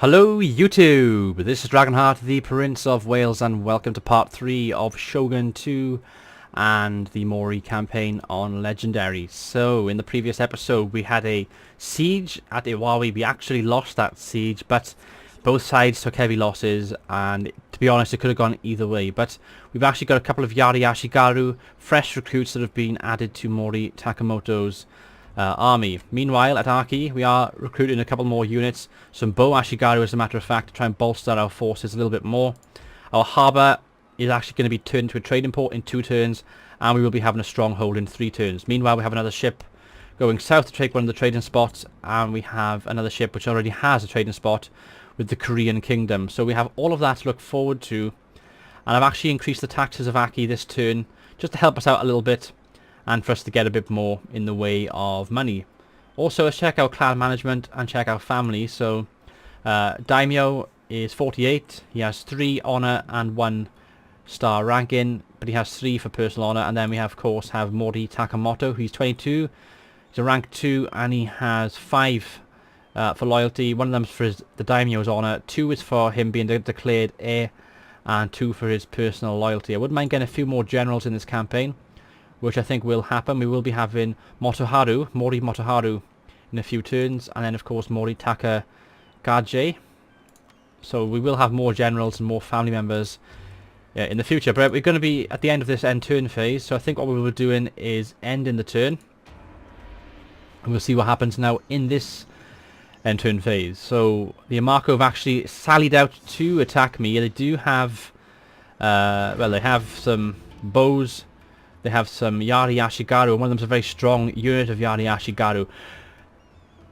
Hello YouTube, this is Dragonheart, the Prince of Wales, and welcome to part 3 of Shogun 2 and the Mori campaign on Legendary. So, in the previous episode we had a siege at Iwami. We actually lost that siege, but both sides took heavy losses, and to be honest it could have gone either way. But we've actually got a couple of Yari Ashigaru, fresh recruits that have been added to Mori Takamoto's army. Meanwhile, at Aki, we are recruiting a couple more units. Some Bow Ashigaru, as a matter of fact, to try and bolster our forces a little bit more. Our harbour is actually going to be turned into a trading port in 2 turns, and we will be having a stronghold in 3 turns. Meanwhile, we have another ship going south to take one of the trading spots, and we have another ship which already has a trading spot with the Korean Kingdom. So we have all of that to look forward to, and I've actually increased the taxes of Aki this turn just to help us out a little bit, and for us to get a bit more in the way of money. Also, let's check our clan management and check our family. So, Daimyo is 48. He has 3 honour and 1 star ranking, but he has 3 for personal honour. And then we have, of course, Mori Takamoto, who's 22. He's a rank 2, and he has 5 for loyalty. One of them is for the Daimyo's honour. 2 is for him being declared heir, and 2 for his personal loyalty. I wouldn't mind getting a few more generals in this campaign, which I think will happen. We will be having Mori Motoharu in a few turns, and then of course Mori Takagaje. So we will have more generals and more family members in the future, but we're going to be at the end of this end turn phase, so I think what we will be doing is ending the turn, and we'll see what happens now in this end turn phase. So the Amarko have actually sallied out to attack me. They do have well, they have some bows. They have some Yari Ashigaru, and one of them is a very strong unit of Yari Ashigaru.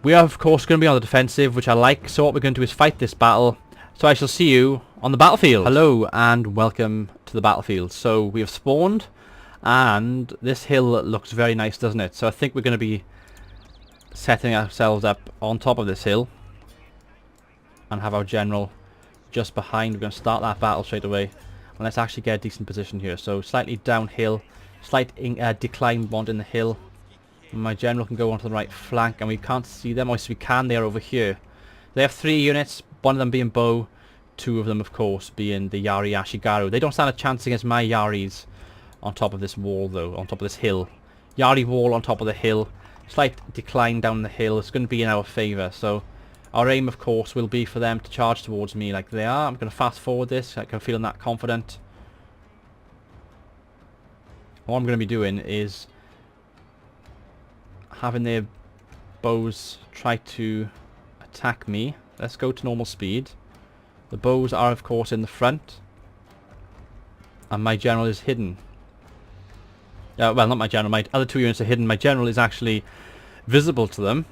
We are, of course, going to be on the defensive, which I like, so what we're going to do is fight this battle. So I shall see you on the battlefield. Hello, and welcome to the battlefield. So we have spawned, and this hill looks very nice, doesn't it? So I think we're going to be setting ourselves up on top of this hill, and have our general just behind. We're going to start that battle straight away, and let's actually get a decent position here. So slightly downhill. Slight decline bond in the hill. My general can go onto the right flank, and we can't see them. Yes, we can. They are over here. They have 3 units, one of them being bow, 2 of them, of course, being the Yari Ashigaru. They don't stand a chance against my Yaris on top of this wall, though, on top of this hill. Yari wall on top of the hill. Slight decline down the hill. It's going to be in our favour. So our aim, of course, will be for them to charge towards me like they are. I'm going to fast forward this. I'm feeling that confident. What I'm going to be doing is having their bows try to attack me. Let's go to normal speed. The bows are, of course, in the front, and my general is hidden. Well, not my general. My other 2 units are hidden. My general is actually visible to them.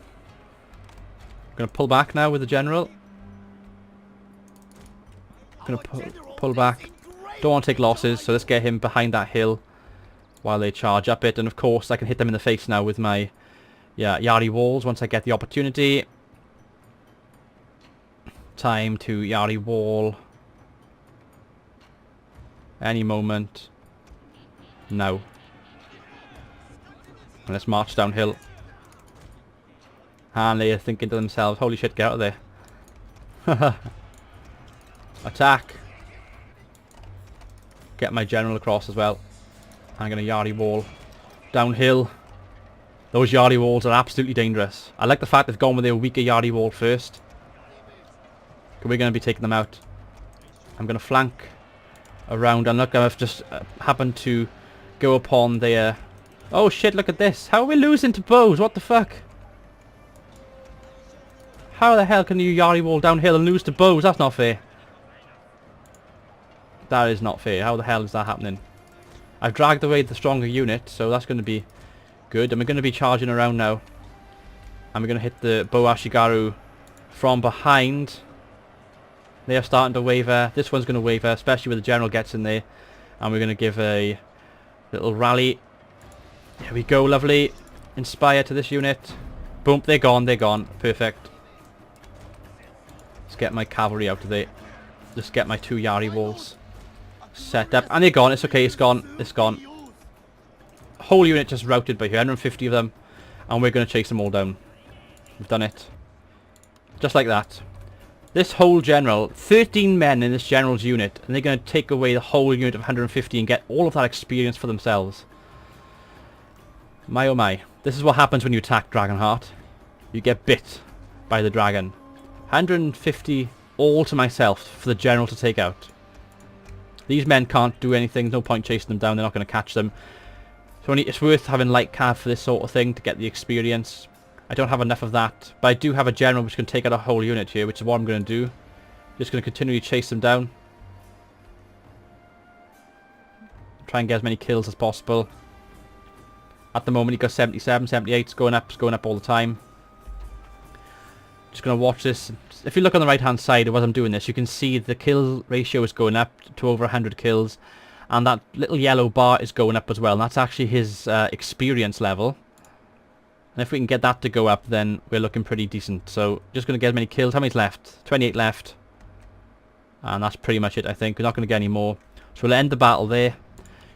I'm going to pull back now with the general. I'm going to pull back. Don't want to take losses, so let's get him behind that hill while they charge up it. And of course I can hit them in the face now with my Yari walls once I get the opportunity. Time to Yari wall. Any moment. Now. And let's march downhill. And they are thinking to themselves, holy shit, get out of there. Attack. Get my general across as well. I'm going to Yari wall downhill. Those Yari walls are absolutely dangerous. I like the fact they've gone with their weaker Yari wall first. We're going to be taking them out. I'm going to flank around, and look, I've just happened to go upon their... Oh shit, look at this. How are we losing to bows? What the fuck? How the hell can you Yari wall downhill and lose to bows? That's not fair. That is not fair. How the hell is that happening? I've dragged away the stronger unit, so that's going to be good. And we're going to be charging around now. And we're going to hit the Bow Ashigaru from behind. They are starting to waver. This one's going to waver, especially when the general gets in there. And we're going to give a little rally. There we go, lovely. Inspire to this unit. Boom, they're gone, they're gone. Perfect. Let's get my cavalry out of there. Just get my 2 Yari walls set up, and they're gone. It's okay, it's gone, it's gone. Whole unit just routed by here, 150 of them, and we're going to chase them all down. We've done it. Just like that. This whole general, 13 men in this general's unit, and they're going to take away the whole unit of 150 and get all of that experience for themselves. My oh my. This is what happens when you attack Dragonheart. You get bit by the dragon. 150 all to myself for the general to take out. These men can't do anything. No point chasing them down. They're not going to catch them. So it's worth having light cav for this sort of thing to get the experience. I don't have enough of that, but I do have a general which can take out a whole unit here, which is what I'm going to do. Just going to continually chase them down. Try and get as many kills as possible. At the moment he got 77, 78, it's going up all the time. Just going to watch this. If you look on the right hand side as I'm doing this, you can see the kill ratio is going up to over 100 kills. And that little yellow bar is going up as well. And that's actually his experience level. And if we can get that to go up, then we're looking pretty decent. So, just going to get as many kills. How many's left? 28 left. And that's pretty much it, I think. We're not going to get any more. So, we'll end the battle there.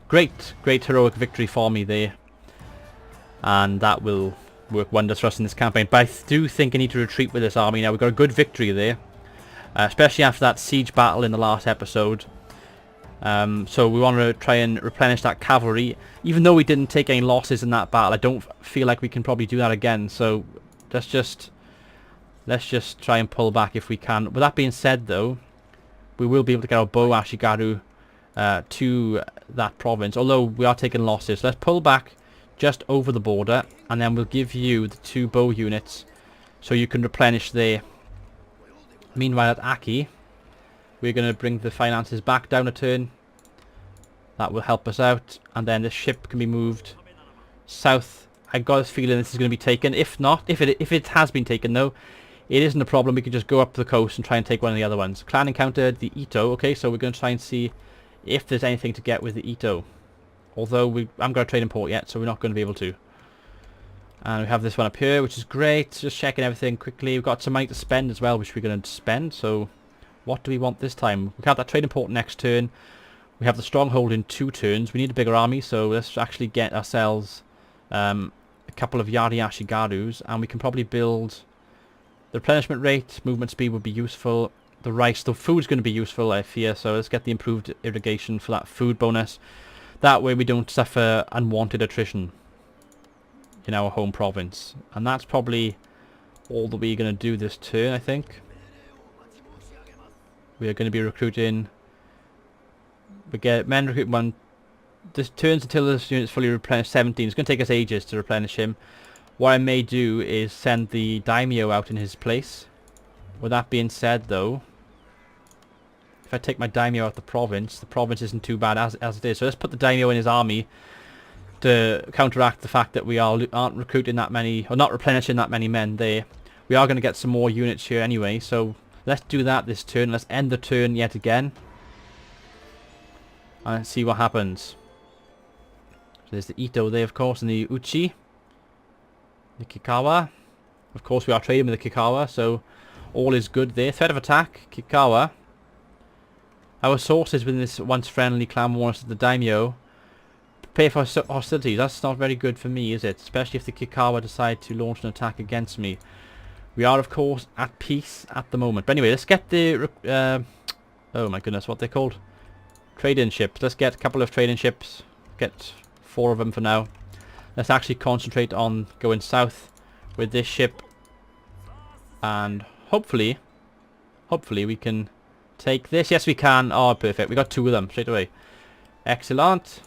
Great heroic victory for me there. And that will work wonders for us in this campaign. But I do think I need to retreat with this army now. We've got a good victory there. Especially after that siege battle in the last episode. So we want to try and replenish that cavalry. Even though we didn't take any losses in that battle, I don't feel like we can probably do that again. So let's just try and pull back if we can. With that being said, though, we will be able to get our bow Ashigaru to that province. Although we are taking losses, let's pull back just over the border, and then we'll give you the 2 bow units so you can replenish there. Meanwhile, at Aki, we're going to bring the finances back down a turn. That will help us out. And then the ship can be moved south. I got this feeling this is going to be taken. If not, if it has been taken though, it isn't a problem. We can just go up the coast and try and take one of the other ones. Clan encountered the Ito. Okay, so we're going to try and see if there's anything to get with the Ito. Although I haven't got a trade import yet, so we're not going to be able to. And we have this one up here, which is great. Just checking everything quickly. We've got some money to spend as well, which we're going to spend. So what do we want this time? We have that trade import next turn. We have the stronghold in 2 turns. We need a bigger army, so let's actually get ourselves a couple of Yari Ashigarus, and we can probably build the replenishment rate. Movement speed would be useful. The rice, the food's going to be useful, I fear, so let's get the improved irrigation for that food bonus. That way we don't suffer unwanted attrition in our home province. And that's probably all that we're going to do this turn, I think. We are going to be recruiting. We get men recruit 1. This turns until this unit is fully replenished 17. It's going to take us ages to replenish him. What I may do is send the daimyo out in his place. With that being said though, if I take my daimyo out the province isn't too bad as it is. So let's put the daimyo in his army to counteract the fact that we aren't recruiting that many, or not replenishing that many men there. We are going to get some more units here anyway, so let's do that this turn. Let's end the turn yet again. And see what happens. So there's the Ito there, of course, and the Uchi. The Kikawa. Of course, we are trading with the Kikawa, so all is good there. Threat of attack, Kikawa. Our sources within this once friendly clan warn us that the daimyo prepare for hostilities. That's not very good for me, is it? Especially if the Kikawa decide to launch an attack against me. We are, of course, at peace at the moment. But anyway, let's get the... oh my goodness, what they're called? Trading ships. Let's get a couple of trading ships. Get 4 of them for now. Let's actually concentrate on going south with this ship. And hopefully we can take this. Yes, we can. Oh, perfect. We got 2 of them straight away. Excellent.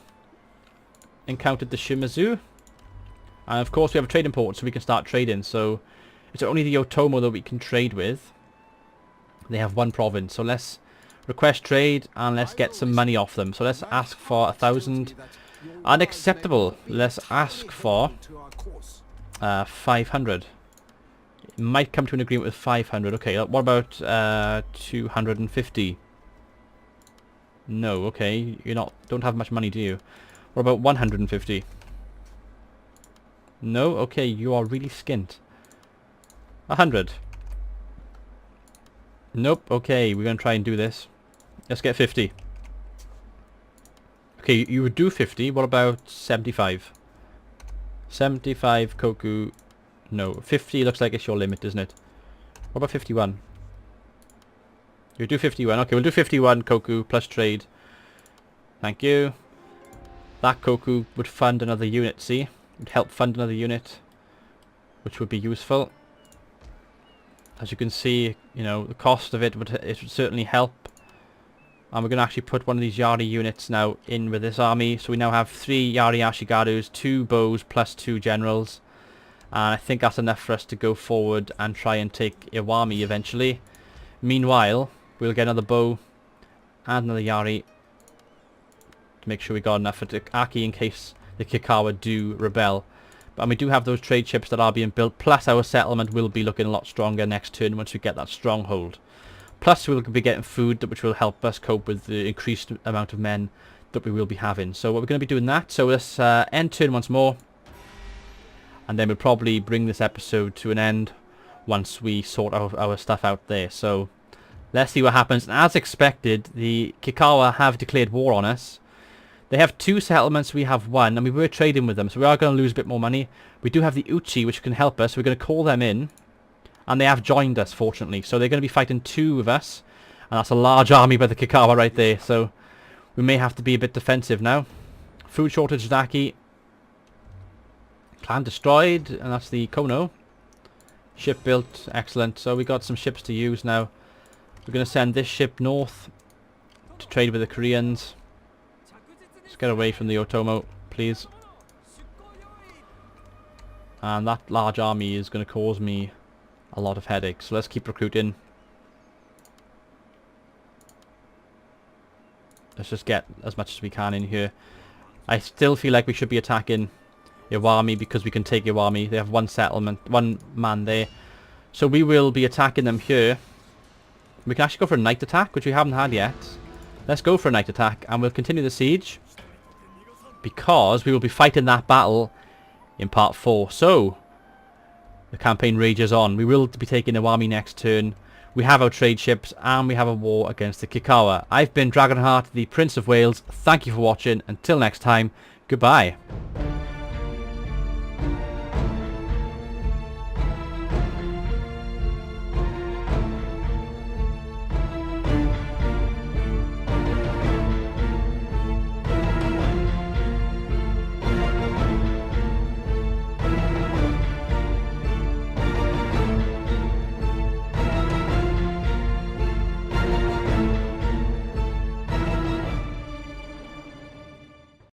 Encountered the Shimazu. And of course we have a trading port, so we can start trading. So it's only the Otomo that we can trade with. They have 1 province. So let's request trade and let's get some money off them. So let's ask for 1,000. Unacceptable. Let's ask for 500. It might come to an agreement with 500. Okay, what about 250? No, okay. Don't have much money, do you? What about 150? No, okay, you are really skint. 100. Nope, okay, we're going to try and do this. Let's get 50. Okay, you would do 50. What about 75? 75 Koku. No, 50 looks like it's your limit, doesn't it? What about 51? You do 51. Okay, we'll do 51 Koku plus trade. Thank you. That Koku would fund another unit, see? It would help fund another unit, which would be useful. As you can see, you know, the cost of it would certainly help. And we're going to actually put one of these Yari units now in with this army. So we now have 3 Yari Ashigarus, 2 bows plus 2 generals. And I think that's enough for us to go forward and try and take Iwami eventually. Meanwhile, we'll get another bow and another Yari to make sure we got enough for Aki in case the Kikawa do rebel. And we do have those trade ships that are being built, plus our settlement will be looking a lot stronger next turn once we get that stronghold. Plus we'll be getting food which will help us cope with the increased amount of men that we will be having. So we're going to be doing that. So let's end turn once more. And then we'll probably bring this episode to an end once we sort our stuff out there. So let's see what happens. And as expected, the Kikawa have declared war on us. They have 2 settlements, we have 1, and we were trading with them, so we are going to lose a bit more money. We do have the Uchi, which can help us. We're going to call them in, and they have joined us, fortunately. So they're going to be fighting 2 of us, and that's a large army by the Kikawa right there, so we may have to be a bit defensive now. Food shortage, Daki. Clan destroyed, and that's the Kono. Ship built, excellent. So we got some ships to use now. We're going to send this ship north to trade with the Koreans. Let's get away from the Otomo, please. And that large army is going to cause me a lot of headaches. So let's keep recruiting. Let's just get as much as we can in here. I still feel like we should be attacking Iwami because we can take Iwami. They have 1 settlement, 1 man there. So we will be attacking them here. We can actually go for a night attack, which we haven't had yet. Let's go for a night attack and we'll continue the siege, because we will be fighting that battle in part 4. So the campaign rages on. We will be taking Iwami next turn. We have our trade ships and we have a war against the Kikawa. I've been Dragonheart, the Prince of Wales. Thank you for watching. Until next time, goodbye.